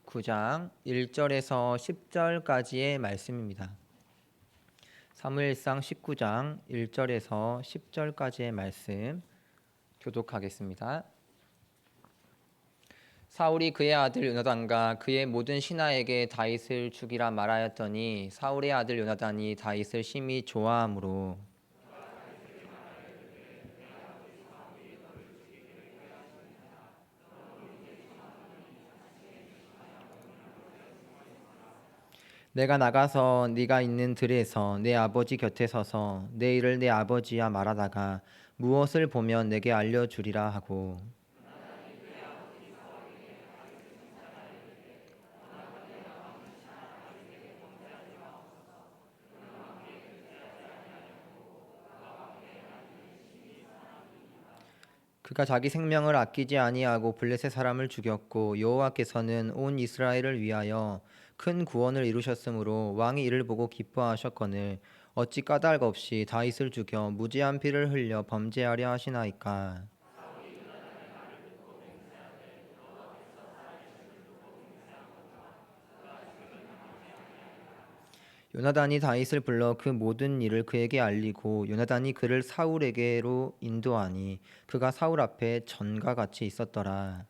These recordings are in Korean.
19장 1절에서 10절까지의 말씀입니다. 사무엘상 19장 1절에서 10절까지의 말씀 교독하겠습니다. 사울이 그의 아들 요나단과 그의 모든 신하에게 다윗을 죽이라 말하였더니 사울의 아들 요나단이 다윗을 심히 좋아하므로 내가 나가서 네가 있는 들에서 내 아버지 곁에 서서 내 일을 내 아버지야 말하다가 무엇을 보면 내게 알려주리라 하고 그가 자기 생명을 아끼지 아니하고 블레셋 사람을 죽였고 여호와께서는 온 이스라엘을 위하여 큰 구원을 이루셨으므로 왕이 이를 보고 기뻐하셨거늘 어찌 까닭 없이 다윗을 죽여 무지한 피를 흘려 범죄하려 하시나이까. 요나단이 다윗을 불러 그 모든 일을 그에게 알리고 요나단이 그를 사울에게로 인도하니 그가 사울 앞에 전과 같이 있었더라.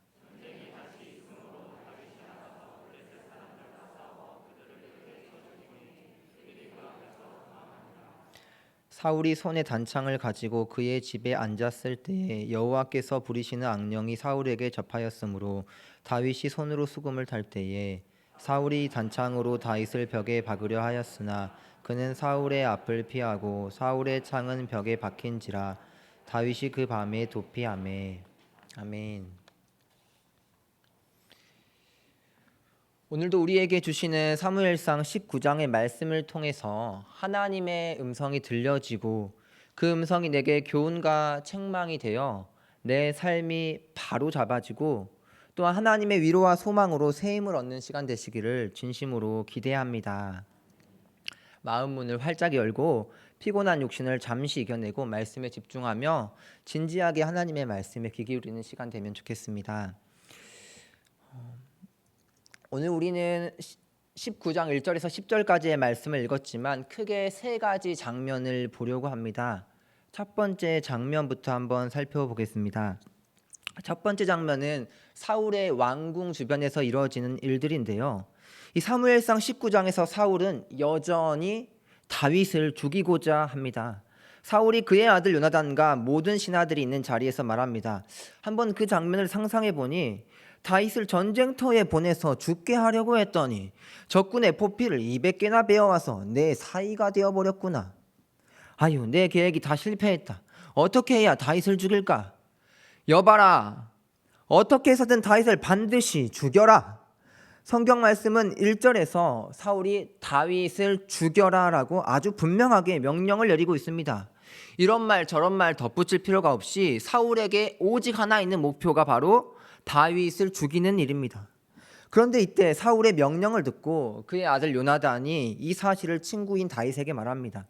사울이 손에 단창을 가지고 그의 집에 앉았을 때에 여호와께서 부리시는 악령이 사울에게 접하였으므로 다윗이 손으로 수금을 탈 때에 사울이 단창으로 다윗을 벽에 박으려 하였으나 그는 사울의 앞을 피하고 사울의 창은 벽에 박힌지라 다윗이 그 밤에 도피하매. 아멘. 오늘도 우리에게 주시는 사무엘상 19장의 말씀을 통해서 하나님의 음성이 들려지고 그 음성이 내게 교훈과 책망이 되어 내 삶이 바로 잡아지고 또한 하나님의 위로와 소망으로 새 힘을 얻는 시간 되시기를 진심으로 기대합니다. 마음 문을 활짝 열고 피곤한 육신을 잠시 이겨내고 말씀에 집중하며 진지하게 하나님의 말씀에 귀 기울이는 시간 되면 좋겠습니다. 오늘 우리는 19장 1절에서 10절까지의 말씀을 읽었지만 크게 세 가지 장면을 보려고 합니다. 첫 번째 장면부터 한번 살펴보겠습니다. 첫 번째 장면은 사울의 왕궁 주변에서 이루어지는 일들인데요. 이 사무엘상 19장에서 사울은 여전히 다윗을 죽이고자 합니다. 사울이 그의 아들 요나단과 모든 신하들이 있는 자리에서 말합니다. 한번 그 장면을 상상해 보니 다윗을 전쟁터에 보내서 죽게 하려고 했더니 적군의 포피를 200개나 베어와서 내 사이가 되어버렸구나. 아유, 내 계획이 다 실패했다. 어떻게 해야 다윗을 죽일까? 여봐라, 어떻게 해서든 다윗을 반드시 죽여라. 성경 말씀은 1절에서 사울이 다윗을 죽여라 라고 아주 분명하게 명령을 내리고 있습니다. 이런 말 저런 말 덧붙일 필요가 없이 사울에게 오직 하나 있는 목표가 바로 다윗을 죽이는 일입니다. 그런데 이때 사울의 명령을 듣고 그의 아들 요나단이 이 사실을 친구인 다윗에게 말합니다.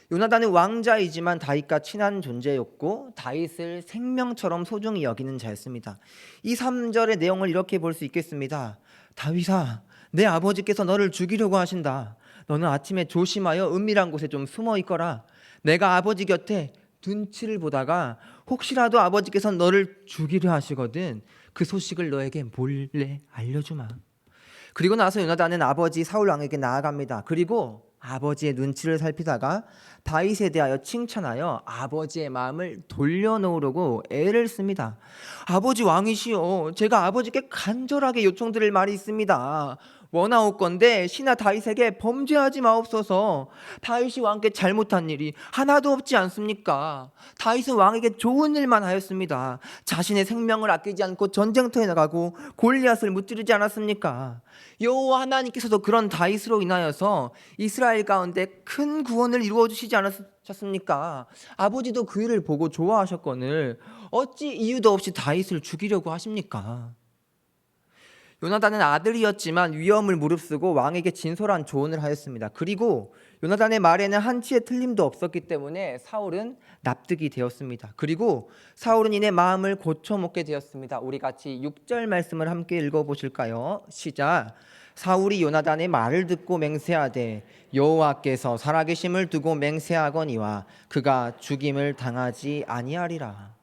요나단은 왕자이지만 다윗과 친한 존재였고 다윗을 생명처럼 소중히 여기는 자였습니다. 이 3절의 내용을 이렇게 볼 수 있겠습니다. 다윗아, 내 아버지께서 너를 죽이려고 하신다. 너는 아침에 조심하여 은밀한 곳에 좀 숨어 있거라. 내가 아버지 곁에 눈치를 보다가 혹시라도 아버지께서 너를 죽이려 하시거든 그 소식을 너에게 몰래 알려주마. 그리고 나서 요나단은 아버지 사울 왕에게 나아갑니다. 그리고 아버지의 눈치를 살피다가 다윗에 대하여 칭찬하여 아버지의 마음을 돌려놓으려고 애를 씁니다. 아버지 왕이시여, 제가 아버지께 간절하게 요청드릴 말이 있습니다. 원하옵건대 신하 다윗에게 범죄하지 마옵소서. 다윗이 왕께 잘못한 일이 하나도 없지 않습니까? 다윗은 왕에게 좋은 일만 하였습니다. 자신의 생명을 아끼지 않고 전쟁터에 나가고 골리앗을 무찌르지 않았습니까? 여호와 하나님께서도 그런 다윗으로 인하여서 이스라엘 가운데 큰 구원을 이루어 주시지 않으셨습니까? 아버지도 그 일을 보고 좋아하셨거늘 어찌 이유도 없이 다윗을 죽이려고 하십니까? 요나단은 아들이었지만 위험을 무릅쓰고 왕에게 진솔한 조언을 하였습니다. 그리고 요나단의 말에는 한치의 틀림도 없었기 때문에 사울은 납득이 되었습니다. 그리고 사울은 이내 마음을 고쳐먹게 되었습니다. 우리 같이 6절 말씀을 함께 읽어보실까요? 시작. 사울이 요나단의 말을 듣고 맹세하되 여호와께서 살아계심을 두고 맹세하거니와 그가 죽임을 당하지 아니하리라.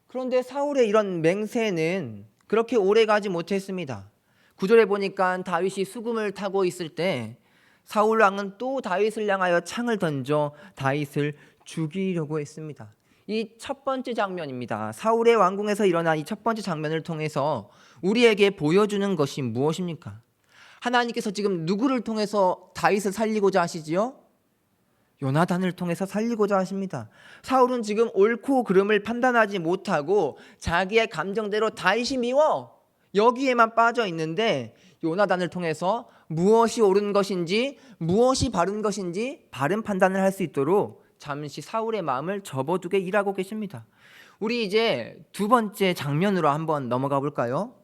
그런데 사울의 이런 맹세는 그렇게 오래가지 못했습니다. 9절에 보니까 다윗이 수금을 타고 있을 때 사울 왕은 또 다윗을 향하여 창을 던져 다윗을 죽이려고 했습니다. 이 첫 번째 장면입니다. 사울의 왕궁에서 일어난 이 첫 번째 장면을 통해서 우리에게 보여주는 것이 무엇입니까? 하나님께서 지금 누구를 통해서 다윗을 살리고자 하시지요? 요나단을 통해서 살리고자 하십니다. 사울은 지금 옳고 그름을 판단하지 못하고 자기의 감정대로 다윗이 미워 여기에만 빠져 있는데, 요나단을 통해서 무엇이 옳은 것인지 무엇이 바른 것인지 바른 판단을 할 수 있도록 잠시 사울의 마음을 접어두게 일하고 계십니다. 우리 이제 두 번째 장면으로 한번 넘어가 볼까요?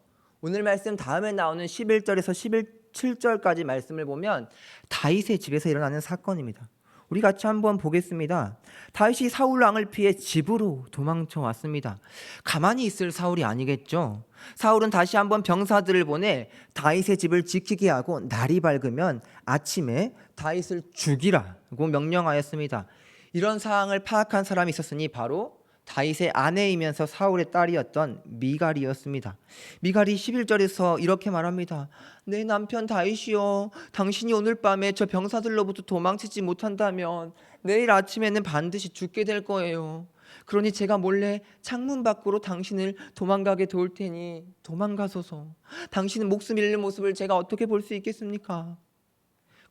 오늘 말씀 다음에 나오는 11절에서 17절까지 말씀을 보면 다윗의 집에서 일어나는 사건입니다. 우리 같이 한번 보겠습니다. 다윗이 사울 왕을 피해 집으로 도망쳐 왔습니다. 가만히 있을 사울이 아니겠죠. 사울은 다시 한번 병사들을 보내 다윗의 집을 지키게 하고 날이 밝으면 아침에 다윗을 죽이라고 명령하였습니다. 이런 상황을 파악한 사람이 있었으니 바로 다윗의 아내이면서 사울의 딸이었던 미갈이었습니다. 미갈이 11절에서 이렇게 말합니다. 내 남편 다윗이여, 당신이 오늘 밤에 저 병사들로부터 도망치지 못한다면 내일 아침에는 반드시 죽게 될 거예요. 그러니 제가 몰래 창문 밖으로 당신을 도망가게 도울 테니 도망가소서. 당신은 목숨 잃는 모습을 제가 어떻게 볼 수 있겠습니까?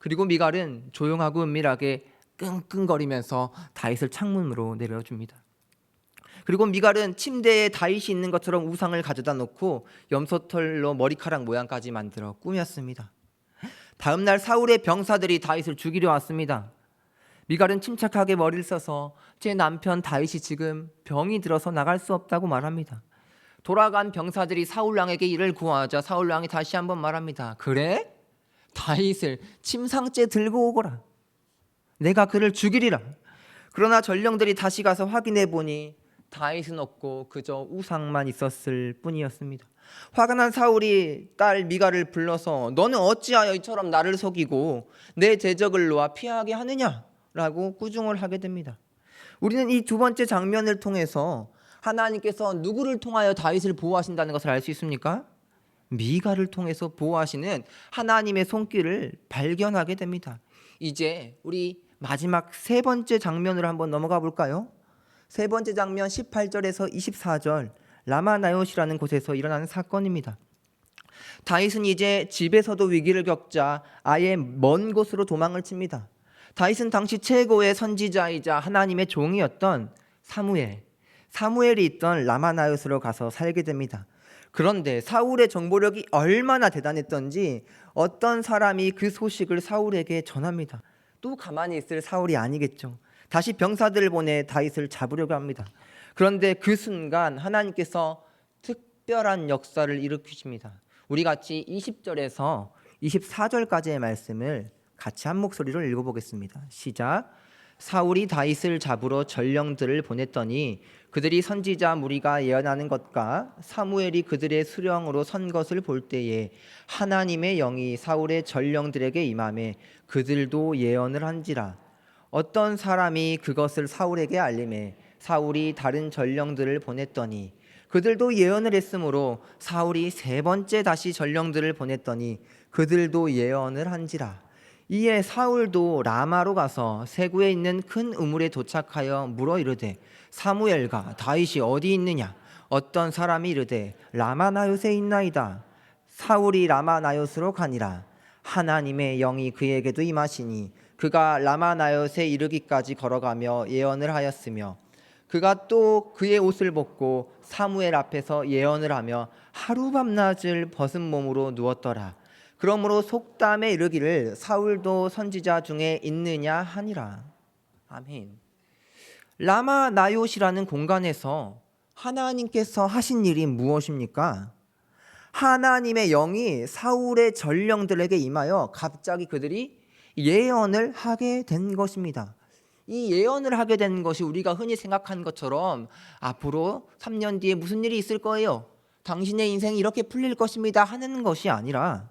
그리고 미갈은 조용하고 은밀하게 끙끙거리면서 다윗을 창문으로 내려줍니다. 그리고 미갈은 침대에 다윗이 있는 것처럼 우상을 가져다 놓고 염소털로 머리카락 모양까지 만들어 꾸몄습니다. 다음 날 사울의 병사들이 다윗을 죽이려 왔습니다. 미갈은 침착하게 머리를 써서 제 남편 다윗이 지금 병이 들어서 나갈 수 없다고 말합니다. 돌아간 병사들이 사울 왕에게 이를 구하자 사울 왕이 다시 한번 말합니다. 그래? 다윗을 침상째 들고 오거라. 내가 그를 죽이리라. 그러나 전령들이 다시 가서 확인해 보니 다윗은 없고 그저 우상만 있었을 뿐이었습니다. 화가 난 사울이 딸 미갈을 불러서 너는 어찌하여 이처럼 나를 속이고 내 대적을 놓아 피하게 하느냐라고 꾸중을 하게 됩니다. 우리는 이 두 번째 장면을 통해서 하나님께서 누구를 통하여 다윗을 보호하신다는 것을 알 수 있습니까? 미갈을 통해서 보호하시는 하나님의 손길을 발견하게 됩니다. 이제 우리 마지막 세 번째 장면으로 한번 넘어가 볼까요? 세 번째 장면 18절에서 24절 라마나요시라는 곳에서 일어나는 사건입니다. 다윗은 이제 집에서도 위기를 겪자 아예 먼 곳으로 도망을 칩니다. 다윗은 당시 최고의 선지자이자 하나님의 종이었던 사무엘이 있던 라마나요스로 가서 살게 됩니다. 그런데 사울의 정보력이 얼마나 대단했던지 어떤 사람이 그 소식을 사울에게 전합니다. 또 가만히 있을 사울이 아니겠죠. 다시 병사들을 보내 다윗을 잡으려고 합니다. 그런데 그 순간 하나님께서 특별한 역사를 일으키십니다. 우리 같이 20절에서 24절까지의 말씀을 같이 한 목소리로 읽어보겠습니다. 시작. 사울이 다윗을 잡으러 전령들을 보냈더니 그들이 선지자 무리가 예언하는 것과 사무엘이 그들의 수령으로 선 것을 볼 때에 하나님의 영이 사울의 전령들에게 임하매 그들도 예언을 한지라. 어떤 사람이 그것을 사울에게 알림해 사울이 다른 전령들을 보냈더니 그들도 예언을 했으므로 사울이 세 번째 다시 전령들을 보냈더니 그들도 예언을 한지라. 이에 사울도 라마로 가서 세구에 있는 큰 우물에 도착하여 물어 이르되 사무엘과 다윗이 어디 있느냐? 어떤 사람이 이르되 라마나요스에 있나이다. 사울이 라마나요스로 가니라. 하나님의 영이 그에게도 임하시니 그가 라마나요스에 이르기까지 걸어가며 예언을 하였으며 그가 또 그의 옷을 벗고 사무엘 앞에서 예언을 하며 하루 밤낮을 벗은 몸으로 누웠더라. 그러므로 속담에 이르기를 사울도 선지자 중에 있느냐 하니라. 아멘. 라마나요시라는 공간에서 하나님께서 하신 일이 무엇입니까? 하나님의 영이 사울의 전령들에게 임하여 갑자기 그들이 예언을 하게 된 것입니다. 이 예언을 하게 된 것이 우리가 흔히 생각하는 것처럼 앞으로 3년 뒤에 무슨 일이 있을 거예요, 당신의 인생이 이렇게 풀릴 것입니다 하는 것이 아니라,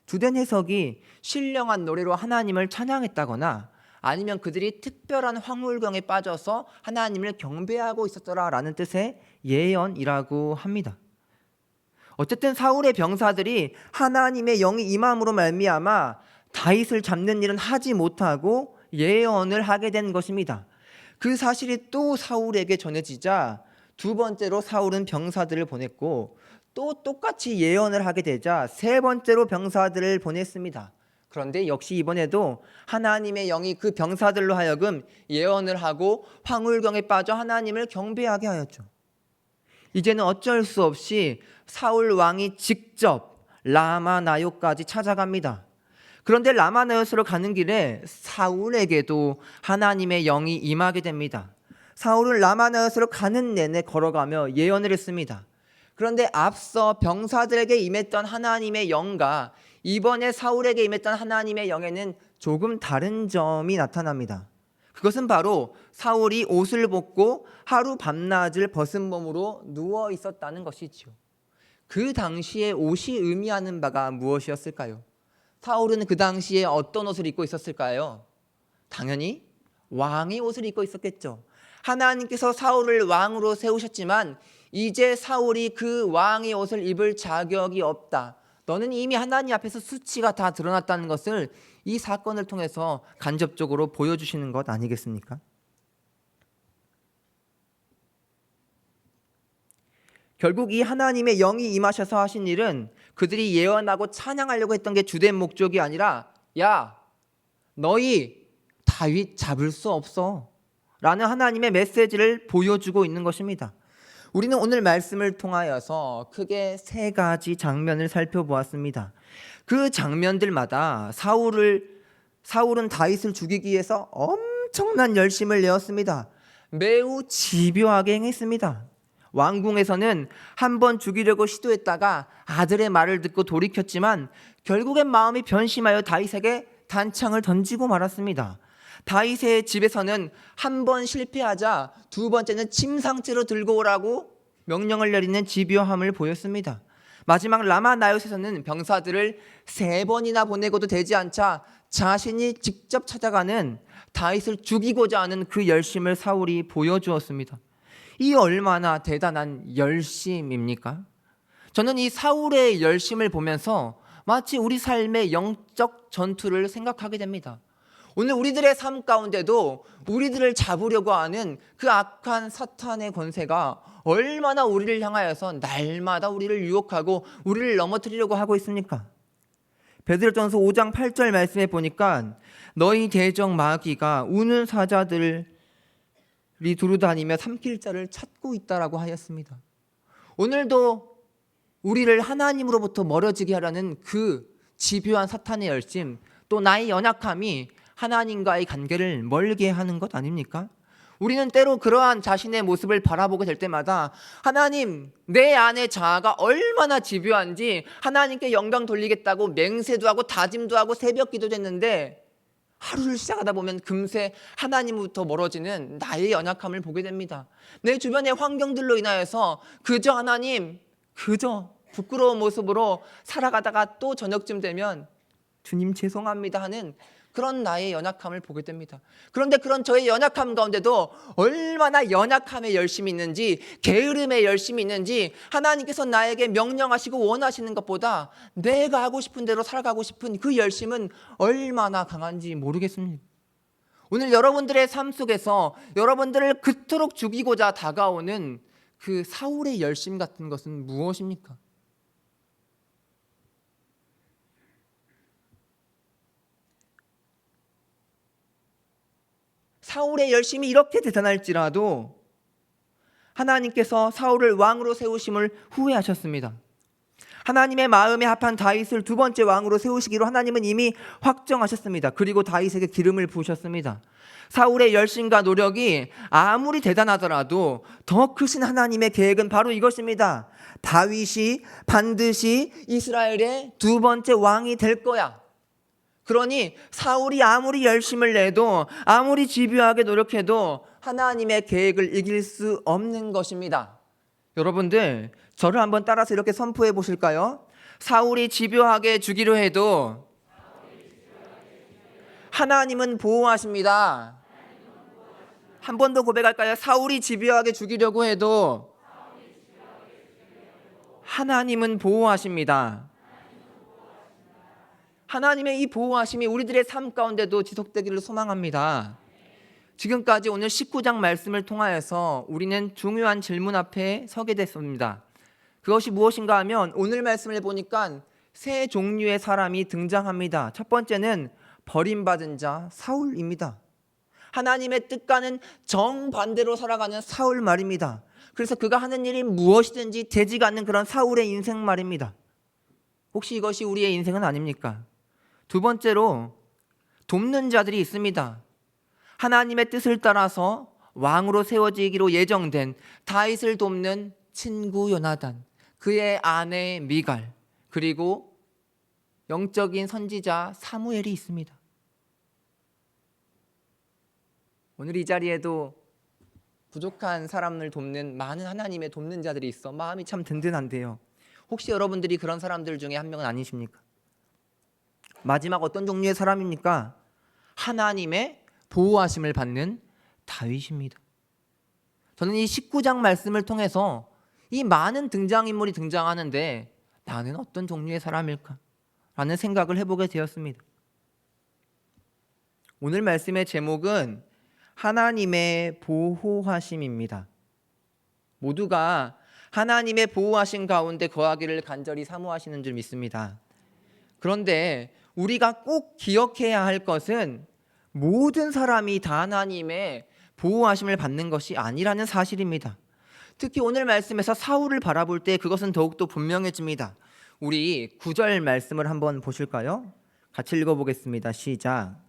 주된 해석이 신령한 노래로 하나님을 찬양했다거나 아니면 그들이 특별한 황홀경에 빠져서 하나님을 경배하고 있었더라라는 뜻의 예언이라고 합니다. 어쨌든 사울의 병사들이 하나님의 영이 임함으로 말미암아 다윗을 잡는 일은 하지 못하고 예언을 하게 된 것입니다. 그 사실이 또 사울에게 전해지자 두 번째로 사울은 병사들을 보냈고, 또 똑같이 예언을 하게 되자 세 번째로 병사들을 보냈습니다. 그런데 역시 이번에도 하나님의 영이 그 병사들로 하여금 예언을 하고 황홀경에 빠져 하나님을 경배하게 하였죠. 이제는 어쩔 수 없이 사울 왕이 직접 라마나요까지 찾아갑니다. 그런데 라마나요스로 가는 길에 사울에게도 하나님의 영이 임하게 됩니다. 사울은 라마나요스로 가는 내내 걸어가며 예언을 했습니다. 그런데 앞서 병사들에게 임했던 하나님의 영과 이번에 사울에게 임했던 하나님의 영에는 조금 다른 점이 나타납니다. 그것은 바로 사울이 옷을 벗고 하루 밤낮을 벗은 몸으로 누워 있었다는 것이지요. 그 당시에 옷이 의미하는 바가 무엇이었을까요? 사울은 그 당시에 어떤 옷을 입고 있었을까요? 당연히 왕의 옷을 입고 있었겠죠. 하나님께서 사울을 왕으로 세우셨지만 이제 사울이 그 왕의 옷을 입을 자격이 없다, 너는 이미 하나님 앞에서 수치가 다 드러났다는 것을 이 사건을 통해서 간접적으로 보여주시는 것 아니겠습니까? 결국 이 하나님의 영이 임하셔서 하신 일은 그들이 예언하고 찬양하려고 했던 게 주된 목적이 아니라, 야, 너희 다윗 잡을 수 없어 라는 하나님의 메시지를 보여주고 있는 것입니다. 우리는 오늘 말씀을 통하여서 크게 세 가지 장면을 살펴보았습니다. 그 장면들마다 사울은 다윗을 죽이기 위해서 엄청난 열심을 내었습니다. 매우 집요하게 행했습니다. 왕궁에서는 한 번 죽이려고 시도했다가 아들의 말을 듣고 돌이켰지만 결국엔 마음이 변심하여 다윗에게 단창을 던지고 말았습니다. 다윗의 집에서는 한 번 실패하자 두 번째는 침상째로 들고 오라고 명령을 내리는 집요함을 보였습니다. 마지막 라마나요스에서는 병사들을 3번이나 보내고도 되지 않자 자신이 직접 찾아가는 다윗을 죽이고자 하는 그 열심을 사울이 보여주었습니다. 이 얼마나 대단한 열심입니까? 저는 이 사울의 열심을 보면서 마치 우리 삶의 영적 전투를 생각하게 됩니다. 오늘 우리들의 삶 가운데도 우리들을 잡으려고 하는 그 악한 사탄의 권세가 얼마나 우리를 향하여서 날마다 우리를 유혹하고 우리를 넘어뜨리려고 하고 있습니까? 베드로전서 5장 8절 말씀에 보니까 너희 대적 마귀가 우는 사자들이 두루다니며 삼킬 자를 찾고 있다라고 하였습니다. 오늘도 우리를 하나님으로부터 멀어지게 하려는 그 집요한 사탄의 열심, 또 나의 연약함이 하나님과의 관계를 멀게 하는 것 아닙니까? 우리는 때로 그러한 자신의 모습을 바라보게 될 때마다 하나님, 내 안의 자아가 얼마나 집요한지 하나님께 영광 돌리겠다고 맹세도 하고 다짐도 하고 새벽 기도도 했는데 하루를 시작하다 보면 금세 하나님부터 멀어지는 나의 연약함을 보게 됩니다. 내 주변의 환경들로 인하여서 그저 하나님, 그저 부끄러운 모습으로 살아가다가 또 저녁쯤 되면 주님 죄송합니다 하는 그런 나의 연약함을 보게 됩니다. 그런데 그런 저의 연약함 가운데도 얼마나 연약함에 열심이 있는지, 게으름에 열심이 있는지 하나님께서 나에게 명령하시고 원하시는 것보다 내가 하고 싶은 대로 살아가고 싶은 그 열심은 얼마나 강한지 모르겠습니다. 오늘 여러분들의 삶 속에서 여러분들을 그토록 죽이고자 다가오는 그 사울의 열심 같은 것은 무엇입니까? 사울의 열심이 이렇게 대단할지라도 하나님께서 사울을 왕으로 세우심을 후회하셨습니다. 하나님의 마음에 합한 다윗을 두 번째 왕으로 세우시기로 하나님은 이미 확정하셨습니다. 그리고 다윗에게 기름을 부으셨습니다. 사울의 열심과 노력이 아무리 대단하더라도 더 크신 하나님의 계획은 바로 이것입니다. 다윗이 반드시 이스라엘의 두 번째 왕이 될 거야. 그러니 사울이 아무리 열심을 내도 아무리 집요하게 노력해도 하나님의 계획을 이길 수 없는 것입니다. 여러분들, 저를 한번 따라서 이렇게 선포해 보실까요? 사울이 집요하게 죽이려 해도 하나님은 보호하십니다. 한 번 더 고백할까요? 사울이 집요하게 죽이려고 해도 하나님은 보호하십니다. 하나님의 이 보호하심이 우리들의 삶 가운데도 지속되기를 소망합니다. 지금까지 오늘 19장 말씀을 통하여서 우리는 중요한 질문 앞에 서게 됐습니다. 그것이 무엇인가 하면 오늘 말씀을 보니까 세 종류의 사람이 등장합니다. 첫 번째는 버림받은 자 사울입니다. 하나님의 뜻과는 정반대로 살아가는 사울 말입니다. 그래서 그가 하는 일이 무엇이든지 되지가 않는 그런 사울의 인생 말입니다. 혹시 이것이 우리의 인생은 아닙니까? 두 번째로 돕는 자들이 있습니다. 하나님의 뜻을 따라서 왕으로 세워지기로 예정된 다윗을 돕는 친구 요나단, 그의 아내 미갈, 그리고 영적인 선지자 사무엘이 있습니다. 오늘 이 자리에도 부족한 사람을 돕는 많은 하나님의 돕는 자들이 있어 마음이 참 든든한데요. 혹시 여러분들이 그런 사람들 중에 한 명은 아니십니까? 마지막 어떤 종류의 사람입니까? 하나님의 보호하심을 받는 다윗입니다. 저는 이 19장 말씀을 통해서 이 많은 등장인물이 등장하는데 나는 어떤 종류의 사람일까? 라는 생각을 해보게 되었습니다. 오늘 말씀의 제목은 하나님의 보호하심입니다. 모두가 하나님의 보호하심 가운데 거하기를 간절히 사모하시는 줄 믿습니다. 그런데 우리가 꼭 기억해야 할 것은 모든 사람이 다 하나님의 보호하심을 받는 것이 아니라는 사실입니다. 특히 오늘 말씀에서 사울을 바라볼 때 그것은 더욱더 분명해집니다. 우리 9절 말씀을 한번 보실까요? 같이 읽어보겠습니다. 시작.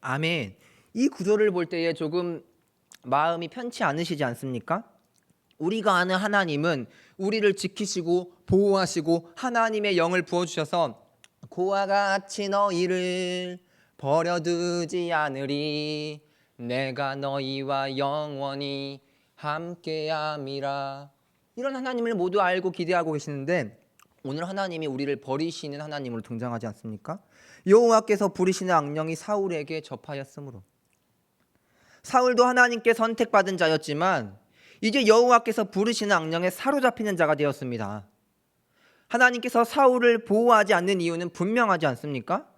아멘. 이 구절을 볼 때에 조금 마음이 편치 않으시지 않습니까? 우리가 아는 하나님은 우리를 지키시고 보호하시고 하나님의 영을 부어주셔서 고와 같이 너희를 버려두지 않으리 내가 너희와 영원히 함께함이라. 이런 하나님을 모두 알고 기대하고 계시는데 오늘 하나님이 우리를 버리시는 하나님으로 등장하지 않습니까? 여호와께서 부리시는 악령이 사울에게 접하였으므로. 사울도 하나님께 선택받은 자였지만 이제 여호와께서 부르시는 악령에 사로잡히는 자가 되었습니다. 하나님께서 사울을 보호하지 않는 이유는 분명하지 않습니까?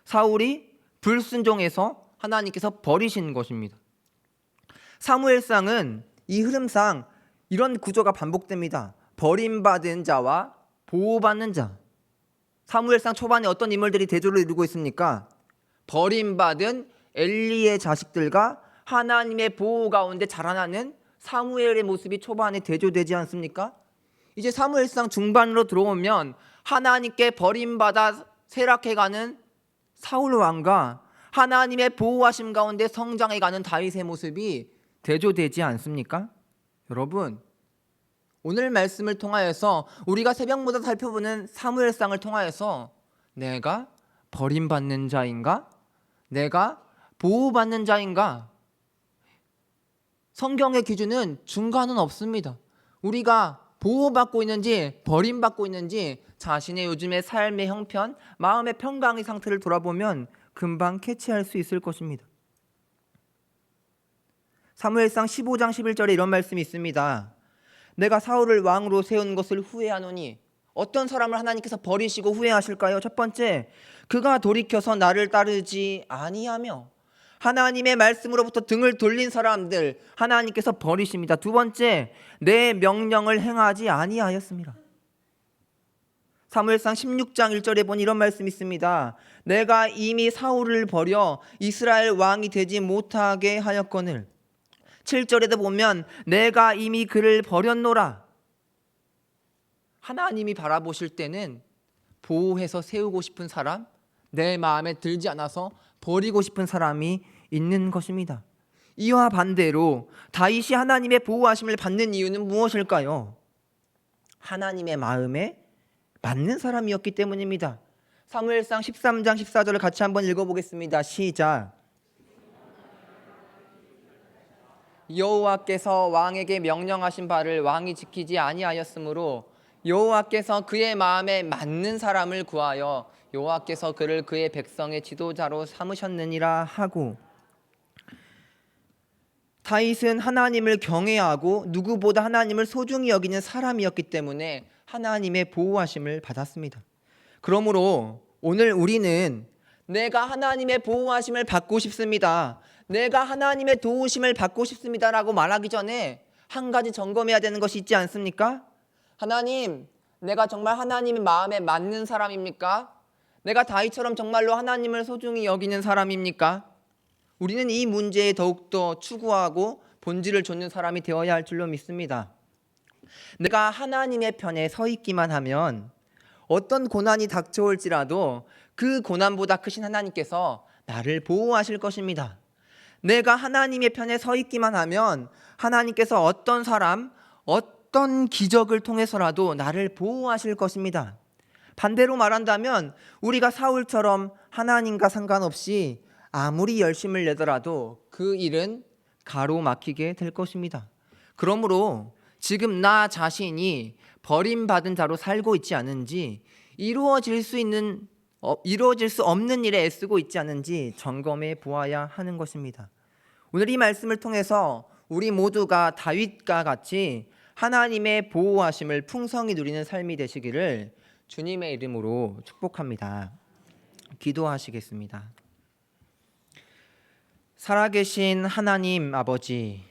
사울이 불순종해서 하나님께서 버리신 것입니다. 사무엘상은 이 흐름상 이런 구조가 반복됩니다. 버림받은 자와 보호받는 자. 사무엘상 초반에 어떤 인물들이 대조를 이루고 있습니까? 버림받은 엘리의 자식들과 하나님의 보호 가운데 자라나는 사무엘의 모습이 초반에 대조되지 않습니까? 이제 사무엘상 중반으로 들어오면 하나님께 버림받아 쇠락해가는 사울 왕과 하나님의 보호하심 가운데 성장해가는 다윗의 모습이 대조되지 않습니까? 여러분, 오늘 말씀을 통하여서 우리가 새벽마다 살펴보는 사무엘상을 통하여서 내가 버림받는 자인가? 내가 보호받는 자인가? 성경의 기준은 중간은 없습니다. 우리가 보호받고 있는지 버림받고 있는지 자신의 요즘의 삶의 형편, 마음의 평강의 상태를 돌아보면 금방 캐치할 수 있을 것입니다. 사무엘상 15장 11절에 이런 말씀이 있습니다. 내가 사울을 왕으로 세운 것을 후회하노니. 어떤 사람을 하나님께서 버리시고 후회하실까요? 첫 번째, 그가 돌이켜서 나를 따르지 아니하며. 하나님의 말씀으로부터 등을 돌린 사람들 하나님께서 버리십니다. 두 번째, 내 명령을 행하지 아니하였습니다. 사무엘상 16장 1절에 보니 이런 말씀이 있습니다. 내가 이미 사울을 버려 이스라엘 왕이 되지 못하게 하였거늘. 7절에도 보면 내가 이미 그를 버렸노라. 하나님이 바라보실 때는 보호해서 세우고 싶은 사람, 내 마음에 들지 않아서 버리고 싶은 사람이 있는 것입니다. 이와 반대로 다윗이 하나님의 보호하심을 받는 이유는 무엇일까요? 하나님의 마음에 맞는 사람이었기 때문입니다. 사무엘상 13장 14절을 같이 한번 읽어보겠습니다. 시작. 여호와께서 왕에게 명령하신 바를 왕이 지키지 아니하였으므로 여호와께서 그의 마음에 맞는 사람을 구하여 여호와께서 그를 그의 백성의 지도자로 삼으셨느니라 하고, 다윗은 하나님을 경외하고 누구보다 하나님을 소중히 여기는 사람이었기 때문에 하나님의 보호하심을 받았습니다. 그러므로 오늘 우리는 내가 하나님의 보호하심을 받고 싶습니다, 내가 하나님의 도우심을 받고 싶습니다 라고 말하기 전에 한 가지 점검해야 되는 것이 있지 않습니까? 하나님, 내가 정말 하나님의 마음에 맞는 사람입니까? 내가 다윗처럼 정말로 하나님을 소중히 여기는 사람입니까? 우리는 이 문제에 더욱더 추구하고 본질을 좇는 사람이 되어야 할 줄로 믿습니다. 내가 하나님의 편에 서 있기만 하면 어떤 고난이 닥쳐올지라도 그 고난보다 크신 하나님께서 나를 보호하실 것입니다. 내가 하나님의 편에 서 있기만 하면 하나님께서 어떤 사람, 어떤 기적을 통해서라도 나를 보호하실 것입니다. 반대로 말한다면 우리가 사울처럼 하나님과 상관없이 아무리 열심을 내더라도 그 일은 가로막히게 될 것입니다. 그러므로 지금 나 자신이 버림받은 자로 살고 있지 않은지, 이루어질 수 없는 일에 애쓰고 있지 않은지 점검해 보아야 하는 것입니다. 오늘 이 말씀을 통해서 우리 모두가 다윗과 같이 하나님의 보호하심을 풍성히 누리는 삶이 되시기를 주님의 이름으로 축복합니다. 기도하시겠습니다. 살아계신 하나님 아버지,